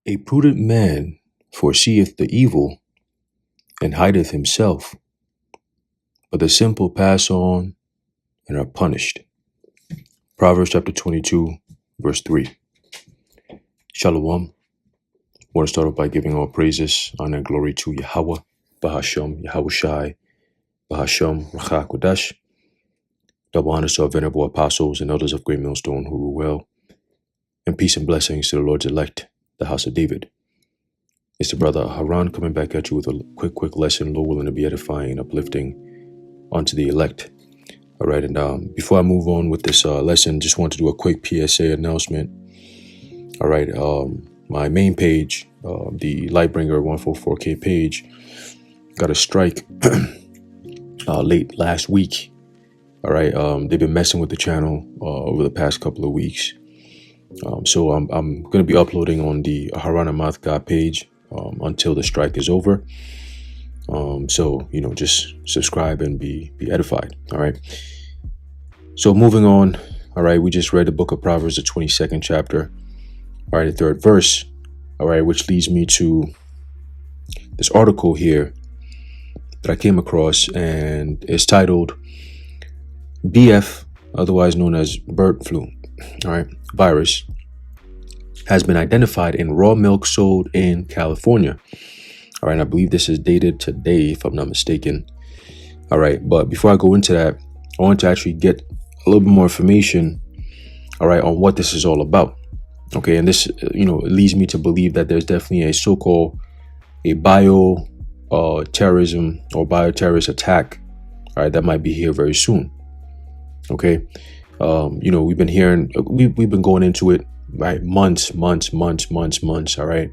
A prudent man foreseeth the evil, and hideth himself, but the simple pass on and are punished. Proverbs chapter 22, verse 3. Shalom. I want to start off by giving all praises, honor, and glory to Yahweh, Bahashem, Yahushai, Bahashem, Rachak Kodash. Double honors to our venerable apostles and elders of Great Millstone who rule well, and peace and blessings to the Lord's elect, the house of David. It's the brother Haran coming back at you with a quick lesson, Lord willing, to be edifying and uplifting onto the elect. All right, and before I move on with this lesson, just want to do a quick PSA announcement. All right, my main page, the Lightbringer 144K page, got a strike late last week. All right, they've been messing with the channel over the past couple of weeks. So I'm going to be uploading on the Haran Amath God page until the strike is over. So, just subscribe and be edified. All right. So moving on. All right. We just read the book of Proverbs, the 22nd chapter. All right. The 3rd verse. All right. Which leads me to this article here that I came across, and it's titled BF, otherwise known as bird flu. All right. Virus has been identified in raw milk sold in California. All right, I believe this is dated today, if I'm not mistaken. All right, but before I go into that, I want to actually get a little bit more information, all right, on what this is all about. Okay, and this, it leads me to believe that there's definitely a so-called terrorism or bioterrorist attack, all right, that might be here very soon. Okay, we've been hearing, we've been going into it, right, months, all right,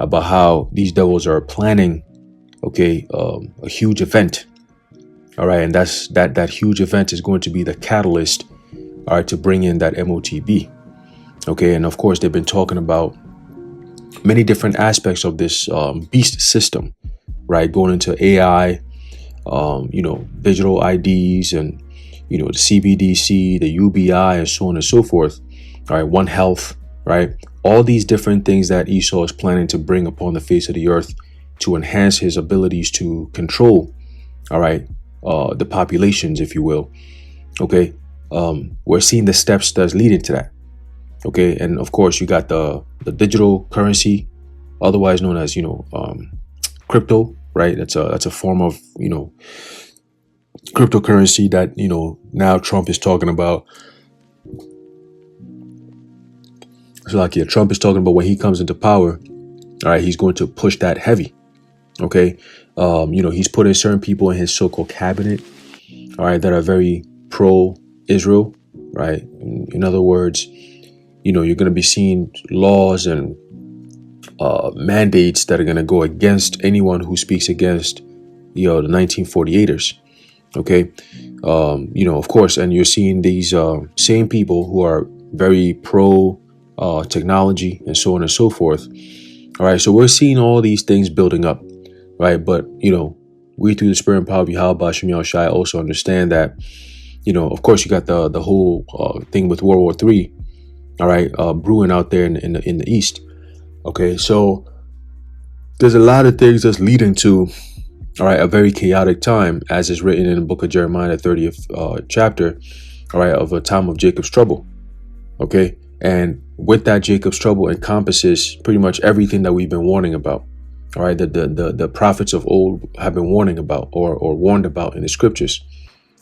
about how these devils are planning, a huge event, all right, and that huge event is going to be the catalyst, all right, to bring in that MOTB, okay, and of course they've been talking about many different aspects of this beast system, right, going into AI, digital IDs, and the CBDC, the UBI, and so on and so forth, all right, One Health, right, all these different things that Esau is planning to bring upon the face of the earth to enhance his abilities to control, all right, the populations, if you will. Okay, we're seeing the steps that's leading to that. Okay, and of course you got the digital currency, otherwise known as crypto, right? That's a form of cryptocurrency that now Trump is talking about. So Trump is talking about when he comes into power, all right, he's going to push that heavy. Okay. He's putting certain people in his so-called cabinet, all right, that are very pro-Israel, right? In other words, you're going to be seeing laws and mandates that are going to go against anyone who speaks against, the 1948ers. Okay. Of course, and you're seeing these same people who are very pro technology and so on and so forth. All right, so we're seeing all these things building up, right? But we through the spirit and power of Yahweh Hashem Yahushai also understand that of course you got the whole thing with World War III, all right, brewing out there in the east. Okay, so there's a lot of things that's leading to, all right, a very chaotic time, as is written in the book of Jeremiah, the 30th chapter, all right, of a time of Jacob's trouble. Okay, and with that, Jacob's trouble encompasses pretty much everything that we've been warning about. All right, the prophets of old have been warning about or warned about in the scriptures.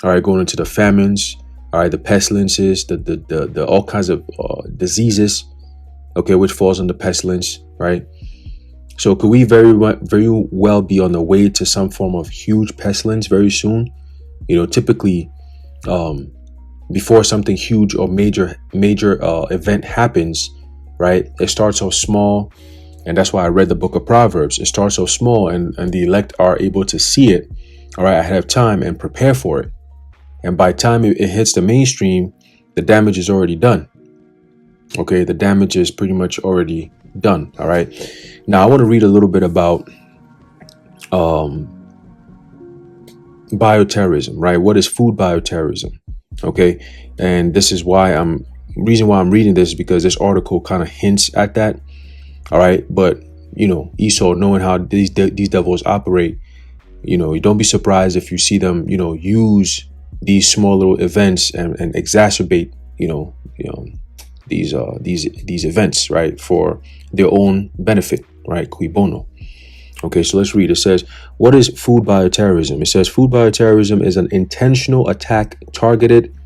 All right, going into the famines, all right, the pestilences, the all kinds of diseases, okay, which falls under pestilence, right? So could we very well be on the way to some form of huge pestilence very soon? Typically, before something huge or major event happens, right, it starts off small. And that's why I read the book of Proverbs. It starts off small, and the elect are able to see it, all right, ahead of time and prepare for it. And by the time it hits the mainstream, the damage is already done. Okay, the damage is pretty much already done. All right. Now I want to read a little bit about bioterrorism, right? What is food bioterrorism? Okay, and this is why reason why I'm reading this is because this article kind of hints at that. All right. But, Esau, knowing how these devils operate, you don't be surprised if you see them, use these small little events and exacerbate, these events, right, for their own benefit, right? Cui bono. Okay, so let's read. It says, what is food bioterrorism? It says food bioterrorism is an intentional attack targeted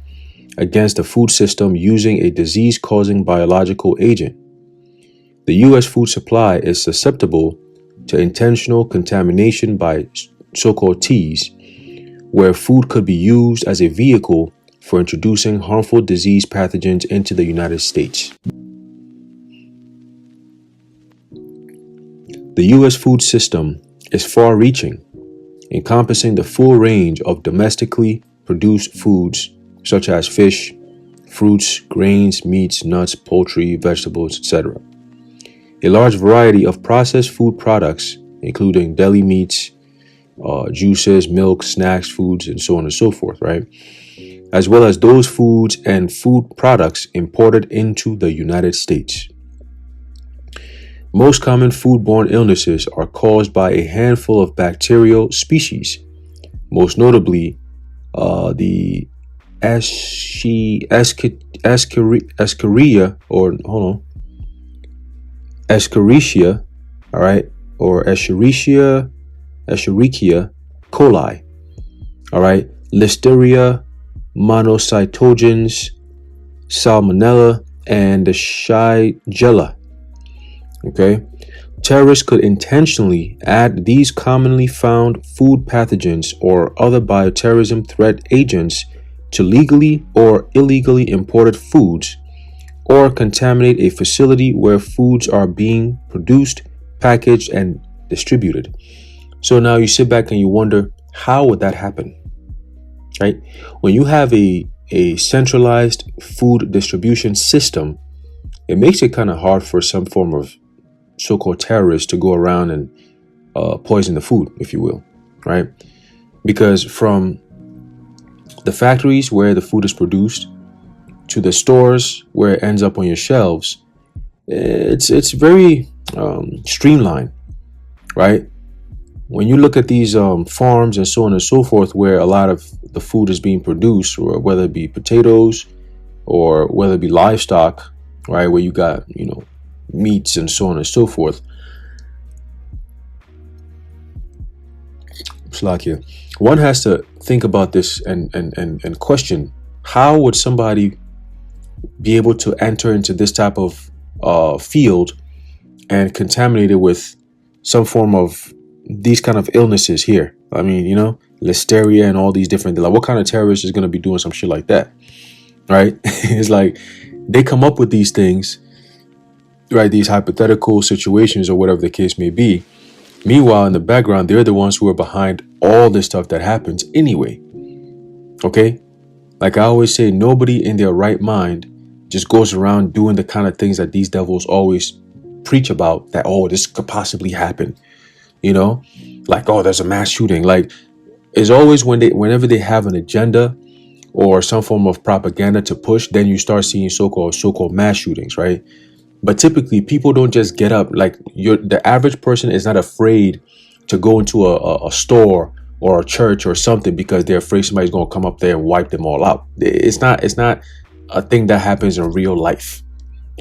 against the food system using a disease-causing biological agent. The U.S. food supply is susceptible to intentional contamination by so-called T's, where food could be used as a vehicle for introducing harmful disease pathogens into the United States. The U.S. food system is far-reaching, encompassing the full range of domestically produced foods such as fish, fruits, grains, meats, nuts, poultry, vegetables, etc. A large variety of processed food products, including deli meats, juices, milk, snacks, foods, and so on and so forth, right? As well as those foods and food products imported into the United States. Most common foodborne illnesses are caused by a handful of bacterial species, most notably the Escherichia, all right, or Escherichia coli, all right, Listeria, monocytogenes, Salmonella, and the Shigella. Okay, terrorists could intentionally add these commonly found food pathogens or other bioterrorism threat agents to legally or illegally imported foods, or contaminate a facility where foods are being produced, packaged, and distributed. So now you sit back and you wonder, how would that happen? Right? When you have a centralized food distribution system, it makes it kind of hard for some form of so-called terrorists to go around and poison the food, if you will, right? Because from the factories where the food is produced to the stores where it ends up on your shelves, it's very streamlined, right? When you look at these farms and so on and so forth, where a lot of the food is being produced, or whether it be potatoes or whether it be livestock, right, where you got, meats and so on and so forth. Slakia. One has to think about this and question, how would somebody be able to enter into this type of field and contaminate it with some form of these kind of illnesses here? I mean, Listeria and all these different, like, what kind of terrorist is going to be doing some shit like that, right? It's like they come up with these things, right? These hypothetical situations or whatever the case may be. Meanwhile, in the background, they're the ones who are behind all this stuff that happens anyway. Okay? Like I always say, nobody in their right mind just goes around doing the kind of things that these devils always preach about, that, oh, this could possibly happen. Like, oh, there's a mass shooting. Like, it's always whenever they have an agenda or some form of propaganda to push, then you start seeing so-called mass shootings, right? But typically, people don't just get up. Like, the average person is not afraid to go into a store or a church or something because they're afraid somebody's going to come up there and wipe them all out. It's not a thing that happens in real life.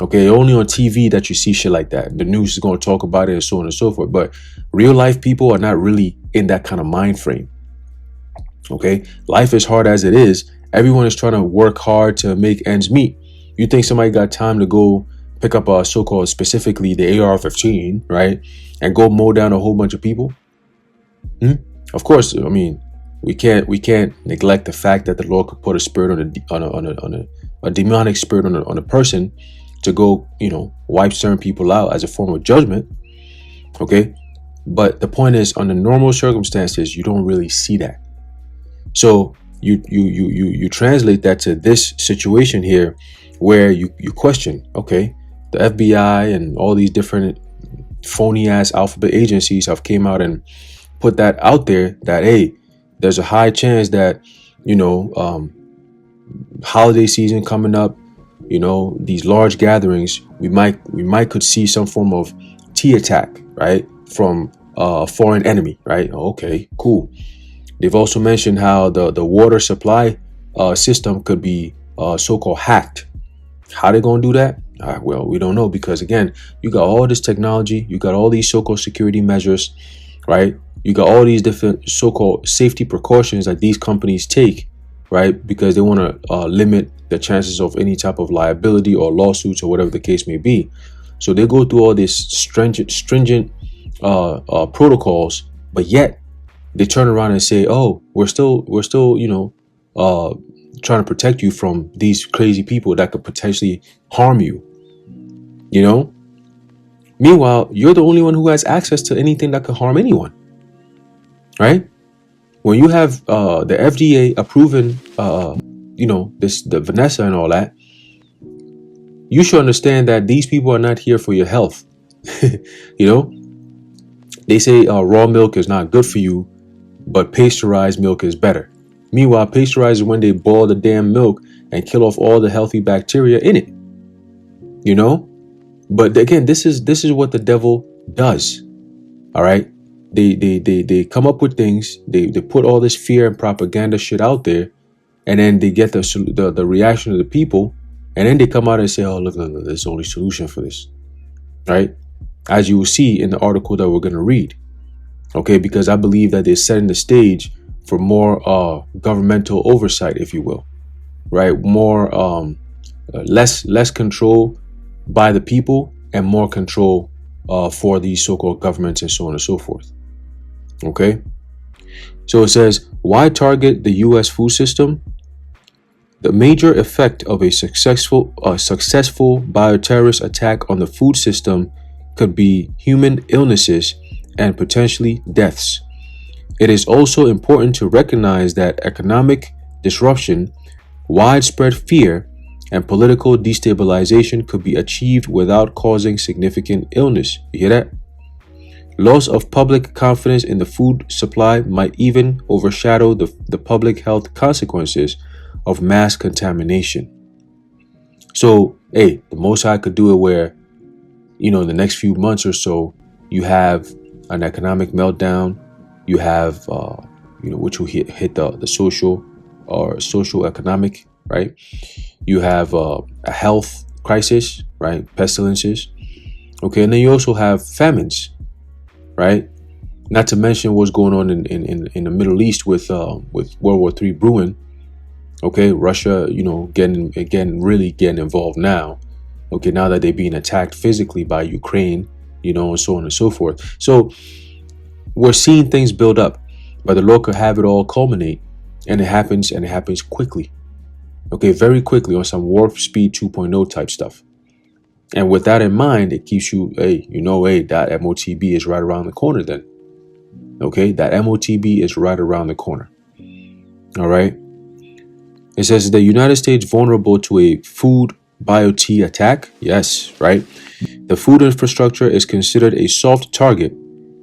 Okay, only on TV that you see shit like that. The news is going to talk about it and so on and so forth. But real life people are not really in that kind of mind frame. Okay, life is hard as it is. Everyone is trying to work hard to make ends meet. You think somebody got time to go pick up a so-called, specifically the AR-15, right, and go mow down a whole bunch of people? Of course, I mean, we can't neglect the fact that the Lord could put a spirit on a demonic spirit on a person to go, wipe certain people out as a form of judgment. Okay, but the point is, under normal circumstances, you don't really see that. So you translate that to this situation here, where you question, okay, the FBI and all these different phony ass alphabet agencies have came out and put that out there that, hey, there's a high chance that, holiday season coming up, these large gatherings, we might could see some form of T attack, right, from a foreign enemy, right? Okay, cool. They've also mentioned how the water supply system could be so-called hacked. How they gonna do that? Well, we don't know, because again, you got all this technology, you got all these so-called security measures, right? You got all these different so-called safety precautions that these companies take, right? Because they want to limit the chances of any type of liability or lawsuits or whatever the case may be. So they go through all these stringent protocols, but yet they turn around and say, "Oh, we're still, trying to protect you from these crazy people that could potentially harm you." You know. Meanwhile, you're the only one who has access to anything that could harm anyone, right? When you have the FDA approving, the Vanessa and all that, you should understand that these people are not here for your health. You know, they say raw milk is not good for you, but pasteurized milk is better. Meanwhile, pasteurized is when they boil the damn milk and kill off all the healthy bacteria in it. You know, but again, this is what the devil does. All right, they come up with things. They put all this fear and propaganda shit out there, and then they get the reaction of the people, and then they come out and say, "Oh, look, there's the only solution for this," right? As you will see in the article that we're going to read. Okay, because I believe that they're setting the stage for more governmental oversight, if you will, right? More less control by the people and more control for these so-called governments and so on and so forth. Okay, so it says, why target the U.S. food system? The major effect of a successful bioterrorist attack on the food system could be human illnesses and potentially deaths. It is also important to recognize that economic disruption, widespread fear, and political destabilization could be achieved without causing significant illness. You hear that? Loss of public confidence in the food supply might even overshadow the public health consequences of mass contamination. So, hey, the Most High could do it where, in the next few months or so, you have an economic meltdown. You have, which will hit the social or social economic, right? You have a health crisis, right? Pestilences. Okay, and then you also have famines, right? Not to mention what's going on in the Middle East with World War III brewing. Okay, Russia, really getting involved now. Okay, now that they're being attacked physically by Ukraine, and so on and so forth. So we're seeing things build up, but the Lord could have it all culminate, and it happens quickly. Okay, very quickly on some warp speed 2.0 type stuff. And with that in mind, it keeps you, that MOTB is right around the corner then. Okay, that MOTB is right around the corner. All right. It says the United States vulnerable to a food BioT attack. Yes, right. The food infrastructure is considered a soft target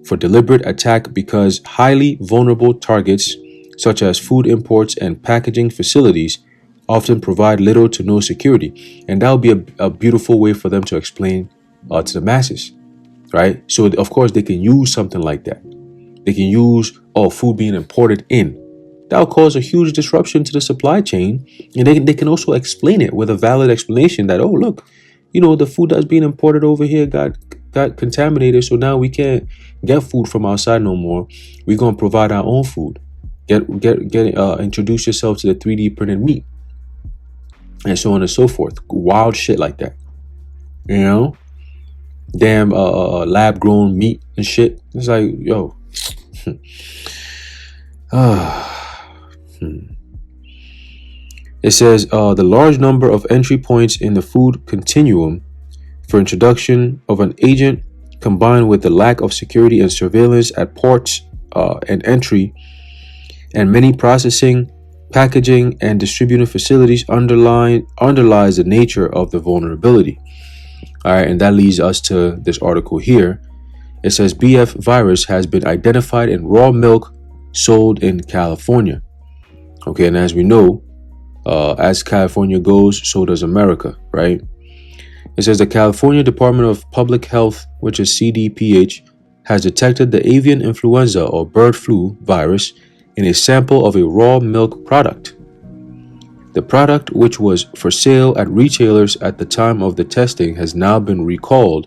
for deliberate attack because highly vulnerable targets, such as food imports and packaging facilities, often provide little to no security. And that would be a beautiful way for them to explain to the masses, right? So, of course, they can use something like that. They can use, food being imported in. That will cause a huge disruption to the supply chain. And they can also explain it with a valid explanation that, look, the food that's being imported over here got contaminated. So now we can't get food from outside no more. We're going to provide our own food. Introduce yourself to the 3D printed meat. And so on and so forth. Wild shit like that. Damn lab grown meat and shit. It's like, yo. It says the large number of entry points in the food continuum for introduction of an agent, combined with the lack of security and surveillance at ports and entry, and many processing, packaging, and distributing facilities underlies the nature of the vulnerability. All right, and that leads us to this article here. It says BF virus has been identified in raw milk sold in California. Okay, and as we know, as California goes, so does America, right? It says the California Department of Public Health, which is CDPH, has detected the avian influenza or bird flu virus in a sample of a raw milk product. The product, which was for sale at retailers at the time of the testing, has now been recalled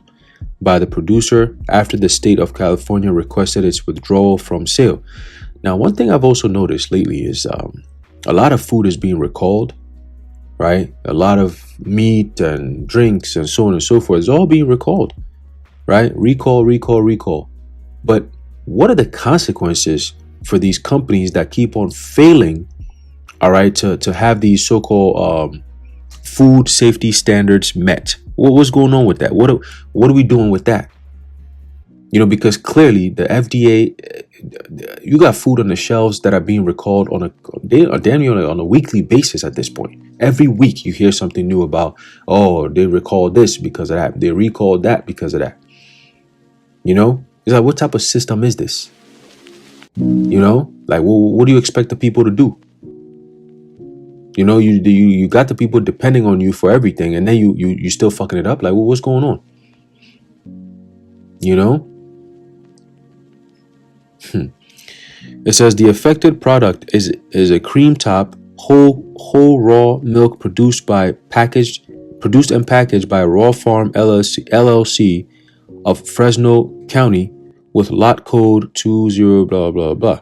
by the producer after the state of California requested its withdrawal from sale. Now, one thing I've also noticed lately is a lot of food is being recalled, right? A lot of meat and drinks and so on and so forth is all being recalled, right? Recall. But what are the consequences for these companies that keep on failing, all right, to have these so-called food safety standards met? What's going on with that? What are we doing with that? Because clearly the FDA, you got food on the shelves that are being recalled on a weekly basis at this point. Every week you hear something new about, oh, they recalled this because of that. They recalled that because of that. It's like, what type of system is this? Like, what do you expect the people to do? You got the people depending on you for everything, and then you still fucking it up. Like, what's going on? It says the affected product is a cream top whole raw milk produced and packaged by Raw Farm LLC of Fresno County with lot code 20 blah blah blah.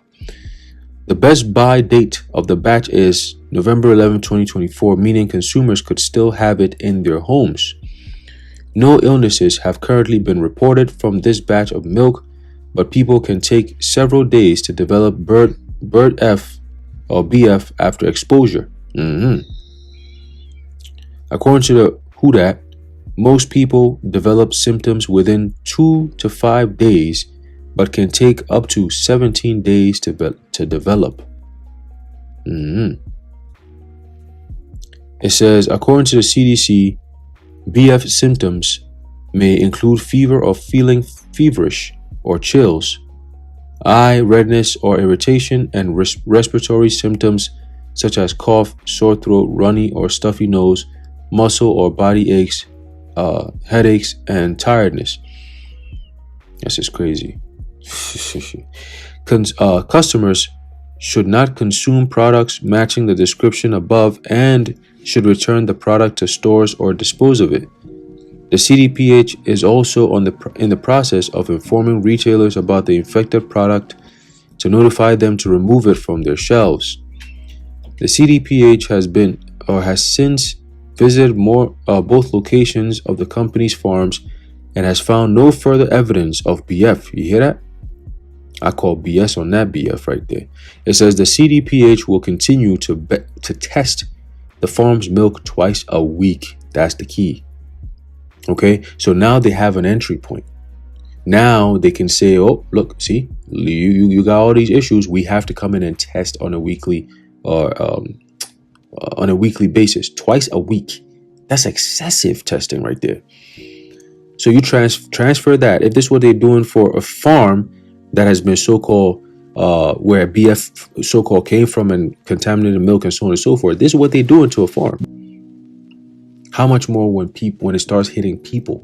The best buy date of the batch is November 11, 2024, meaning consumers could still have it in their homes. No illnesses have currently been reported from this batch of milk, but people can take several days to develop bird F or BF after exposure. According to the WHO, most people develop symptoms within 2 to 5 days, but can take up to 17 days to develop. It says, according to the CDC, BF symptoms may include fever or feeling feverish or chills, eye redness or irritation, and respiratory symptoms such as cough, sore throat, runny or stuffy nose, muscle or body aches, headaches, and tiredness. That's just crazy. Customers should not consume products matching the description above and should return the product to stores or dispose of it. The CDPH is also in the process of informing retailers about the infected product to notify them to remove it from their shelves. The CDPH has since visited both locations of the company's farms and has found no further evidence of BF. You hear that? I call BS on that BF right there. It says the CDPH will continue to test the farm's milk twice a week. That's the key. Okay, so now they have an entry point. Now they can say, oh, look, see, you got all these issues. We have to come in and test on a weekly basis, twice a week. That's excessive testing right there. So you transfer that. If this is what they're doing for a farm that has been so-called where BF so-called came from and contaminated milk and so on and so forth, this is what they're doing to a farm. How much more when it starts hitting people?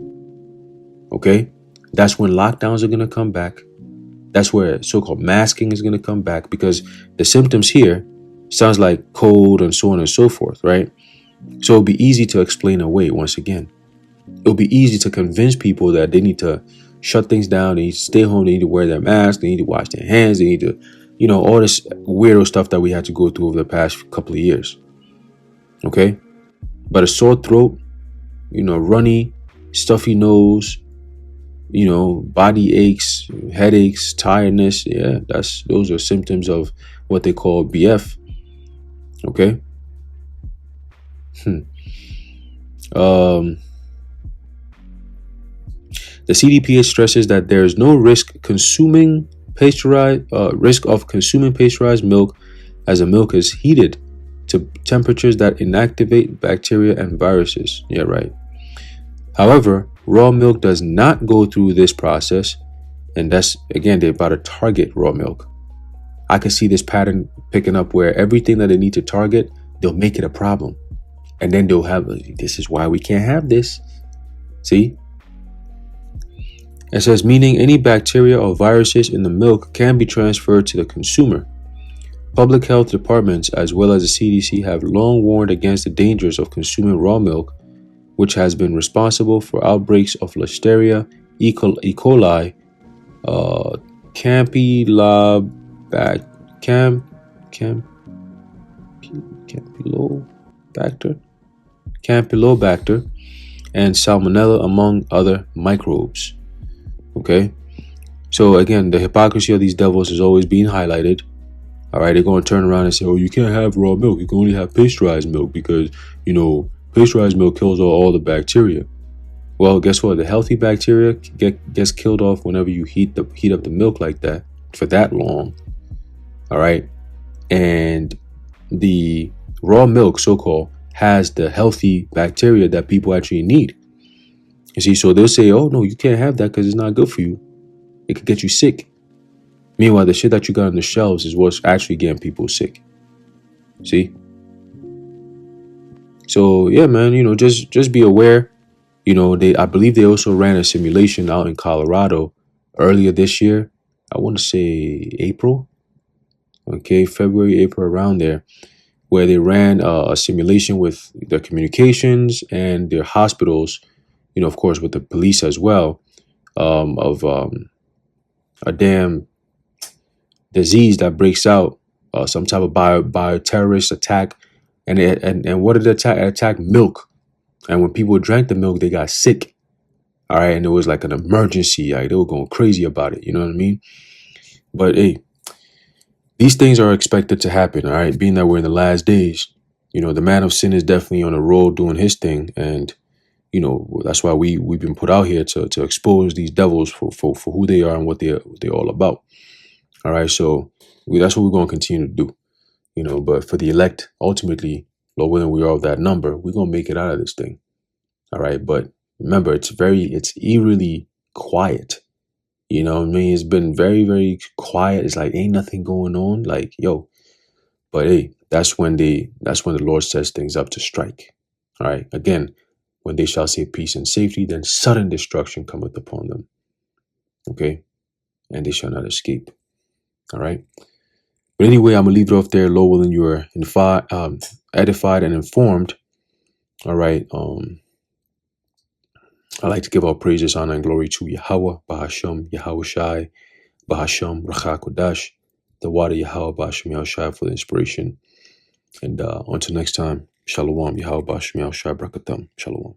Okay, that's when lockdowns are going to come back. That's where so-called masking is going to come back, because the symptoms here sounds like cold and so on and so forth, right? So it'll be easy to explain away once again. It'll be easy to convince people that they need to shut things down, they need to stay home, they need to wear their mask, they need to wash their hands, they need to, all this weirdo stuff that we had to go through over the past couple of years. Okay? But a sore throat, runny, stuffy nose, body aches, headaches, tiredness, yeah, those are symptoms of what they call BF. Okay? The CDPH stresses that there is no risk of consuming pasteurized milk, as the milk is heated to temperatures that inactivate bacteria and viruses. Yeah, right. However, raw milk does not go through this process, and that's, again, they're about to target raw milk. I can see this pattern picking up where everything that they need to target, they'll make it a problem. And then they'll have, this is why we can't have this. See? It says, meaning any bacteria or viruses in the milk can be transferred to the consumer. Public health departments as well as the CDC have long warned against the dangers of consuming raw milk, which has been responsible for outbreaks of Listeria, E. coli, uh, Campylobacter, Campylobacter, Campylobacter, and Salmonella, among other microbes. Okay, so again, the hypocrisy of these devils is always being highlighted. All right, they're going to turn around and say, "Oh, you can't have raw milk. You can only have pasteurized milk because pasteurized milk kills all the bacteria." Well, guess what? The healthy bacteria gets killed off whenever you heat up the milk like that for that long. All right, and the raw milk, so-called, has the healthy bacteria that people actually need. You see, so they'll say, "Oh no, you can't have that because it's not good for you. It could get you sick." Meanwhile, the shit that you got on the shelves is what's actually getting people sick. See? So yeah, man, just be aware. I believe they also ran a simulation out in Colorado earlier this year. I want to say April. Okay, February, April, around there, where they ran a simulation with their communications and their hospitals, of course, with the police as well, of a damn disease that breaks out, some type of bioterrorist attack, and what did it attack? It attacked milk, and when people drank the milk, they got sick. All right, and it was like an emergency. Like they were going crazy about it. You know what I mean? But hey, these things are expected to happen. All right, being that we're in the last days, the man of sin is definitely on a roll doing his thing, and that's why we've been put out here to expose these devils for who they are and what they're all about. All right, so that's what we're going to continue to do. But for the elect, ultimately, Lord willing, we are of that number. We're going to make it out of this thing. All right, but remember, it's eerily quiet. You know what I mean? It's been very, very quiet. It's like ain't nothing going on. Like, yo. But hey, that's when the Lord sets things up to strike. All right. Again, when they shall say peace and safety, then sudden destruction cometh upon them. Okay. And they shall not escape. All right. But anyway, I'm gonna leave it off there. Lord willing, you are edified and informed. All right. I like to give all praises, honor, and glory to Yahweh, Bahasham, Yahweh Shai, Bahasham, Racha Kodash, the water Yahweh, Bahasham, Yahweh Shai, for the inspiration. And until next time, Shalom, Yahweh, Bahasham, Yahweh Shai, Brakatam, Shalom.